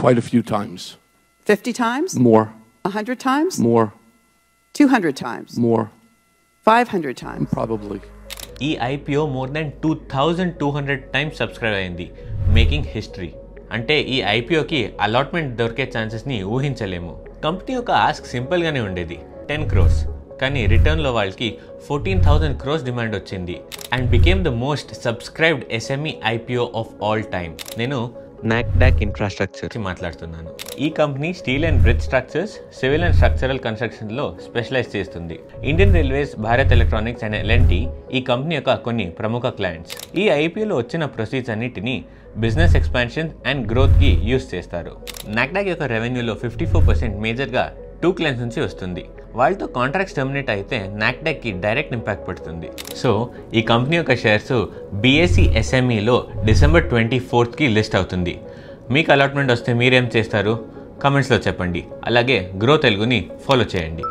Quite a few times. 50 times? More. 100 times? More. 200 times? More. 500 times? Probably. ఈ IPO more than 2200 times subscribe అయింది, making history. అంటే ఈ IPOకి allotment దొరికే ఛాన్సెస్ని ఊహించలేము. Company యొక్క ఆస్క్ సింపుల్గానే ఉండేది, 10 crores. కానీ రిటర్న్లో వాళ్ళకి 14,000 crores డిమాండ్ వచ్చింది and became the most subscribed SME IPO of all time. నేను నాక్డాక్ ఇన్ఫ్రాస్ట్రక్చర్ మాట్లాడుతున్నాను. ఈ company steel and bridge structures, civil and structural కన్స్ట్రక్షన్లో స్పెషలైజ్ చేస్తుంది. Indian railways, Bharat electronics and L&T ఈ కంపెనీ యొక్క కొన్ని ప్రముఖ క్లయింట్స్. ఈ IPOలో వచ్చిన ప్రొసీడ్స్ అన్నిటినీ బిజినెస్ ఎక్స్పాన్షన్ అండ్ గ్రోత్కి యూస్ చేస్తారు. నాక్డాక్ యొక్క రెవెన్యూలో 54% మేజర్గా 2 క్లయింట్స్ నుంచి వస్తుంది. వాళ్ళతో కాంట్రాక్ట్స్ టర్మినేట్ అయితే నాక్డాక్కి డైరెక్ట్ ఇంపాక్ట్ పడుతుంది. సో ఈ కంపెనీ యొక్క shares BSE SMEలో December 24th list అవుతుంది. మీకు అలాట్మెంట్ వస్తే మీరేం చేస్తారు? కమెంట్స్లో చెప్పండి. అలాగే గ్రో తెలుగుని ఫాలో చేయండి.